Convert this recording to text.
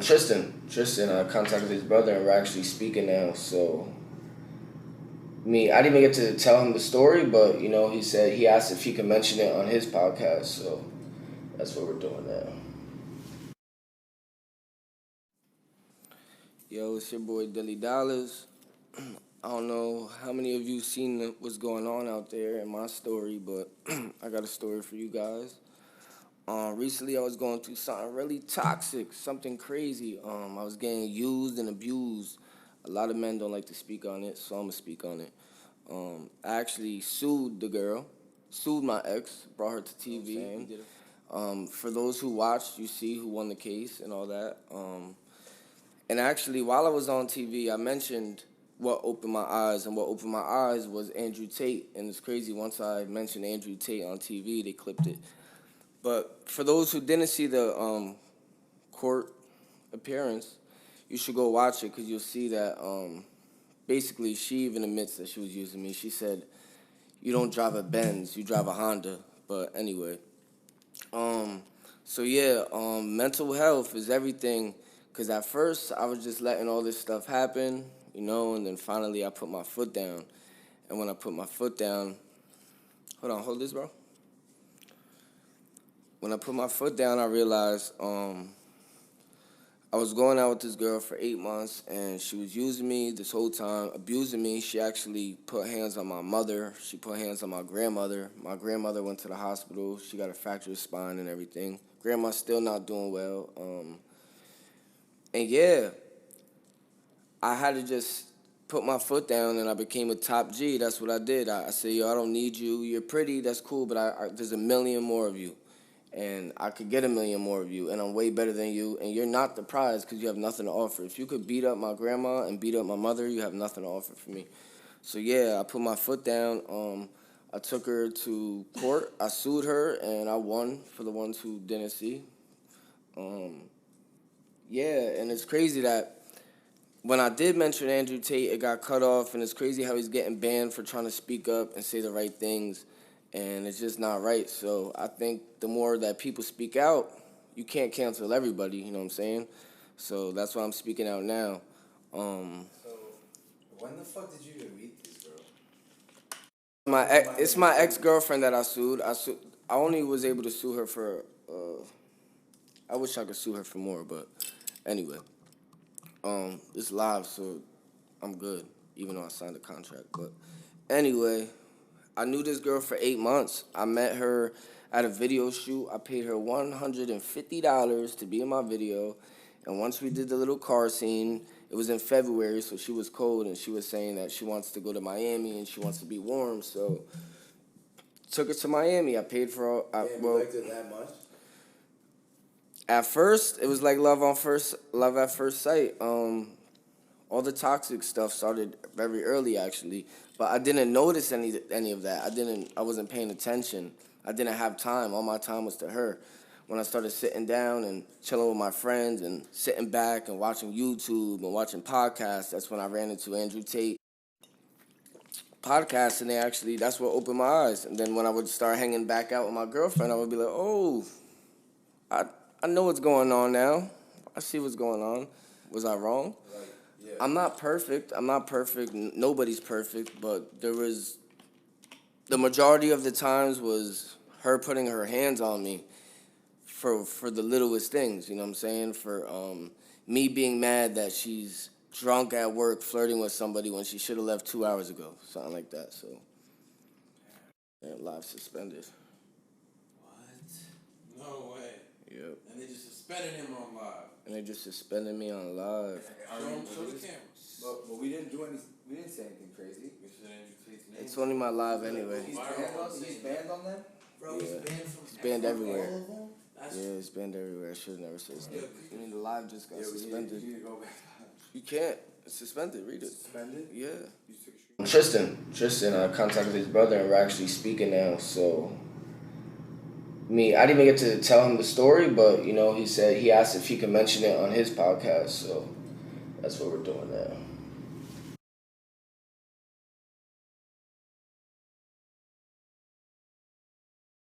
Tristan contacted his brother and we're actually speaking now. So, I didn't even get to tell him the story, but he said he asked if he could mention it on his podcast. So that's what we're doing now. Yo, it's your boy Dilly Dollars. I don't know how many of you seen what's going on out there in my story, but I got a story for you guys. Recently I was going through something really toxic, something crazy. I was getting used and abused. A lot of men don't like to speak on it, so I'm gonna speak on it. I actually sued the girl, sued my ex, brought her to TV. For those who watched, you see who won the case and all that. And actually, while I was on TV, I mentioned what opened my eyes, and what opened my eyes was Andrew Tate. And it's crazy, once I mentioned Andrew Tate on TV, they clipped it. But for those who didn't see the court appearance, you should go watch it, because you'll see that basically she even admits that she was using me. She said, "You don't drive a Benz, you drive a Honda." But anyway, mental health is everything, because at first I was just letting all this stuff happen, and then finally I put my foot down. And when I put my foot down, hold this, bro. When I put my foot down, I realized I was going out with this girl for 8 months, and she was using me this whole time, abusing me. She actually put hands on my mother. She put hands on my grandmother. My grandmother went to the hospital. She got a fractured spine and everything. Grandma's still not doing well. I had to just put my foot down, and I became a top G. That's what I did. I said, "Yo, I don't need you. You're pretty, that's cool, but there's a million more of you. And I could get a million more of you, and I'm way better than you, and you're not the prize because you have nothing to offer. If you could beat up my grandma and beat up my mother, you have nothing to offer for me." So yeah, I put my foot down. I took her to court. I sued her, and I won, for the ones who didn't see. And it's crazy that when I did mention Andrew Tate, it got cut off, and it's crazy how he's getting banned for trying to speak up and say the right things. And it's just not right. So I think the more that people speak out, you can't cancel everybody, you know what I'm saying? So that's why I'm speaking out now. So when the fuck did you even meet this girl? It's my ex-girlfriend that I sued. I only was able to sue her for, I wish I could sue her for more, but anyway. It's live, so I'm good, even though I signed a contract. But anyway, I knew this girl for 8 months. I met her at a video shoot. I paid her $150 to be in my video. And once we did the little car scene, it was in February, so she was cold, and she was saying that she wants to go to Miami and she wants to be warm. So took her to Miami. I paid for all. You liked it that much? At first, it was like love at first sight. All the toxic stuff started very early, actually, but I didn't notice any of that. I wasn't paying attention. I didn't have time. All my time was to her. When I started sitting down and chilling with my friends and sitting back and watching YouTube and watching podcasts, that's when I ran into Andrew Tate podcast, and that's what opened my eyes. And then when I would start hanging back out with my girlfriend, I would be like, "Oh, I know what's going on now. I see what's going on. Was I wrong?" Yeah. I'm not perfect. Nobody's perfect. But the majority of the times was her putting her hands on me for the littlest things. You know what I'm saying? For me being mad that she's drunk at work flirting with somebody when she should have left 2 hours ago. Something like that. So, live suspended. What? No way. Yep. And they just suspended him on live. And they just suspended me on live. Show the cameras. But we didn't say anything crazy. We said Andrew Tate's name. It's only my live anyway. He's banned on them? Bro, Yeah. He's banned everywhere. Yeah, it's banned everywhere. I should have never said his name. I mean, the live just got suspended. You need to go back. You can't. It's suspended. Read it. Suspended? Yeah. You took a screen. Tristan contacted his brother, and we're actually speaking now. So, I didn't even get to tell him the story, but he said he asked if he could mention it on his podcast. So that's what we're doing now.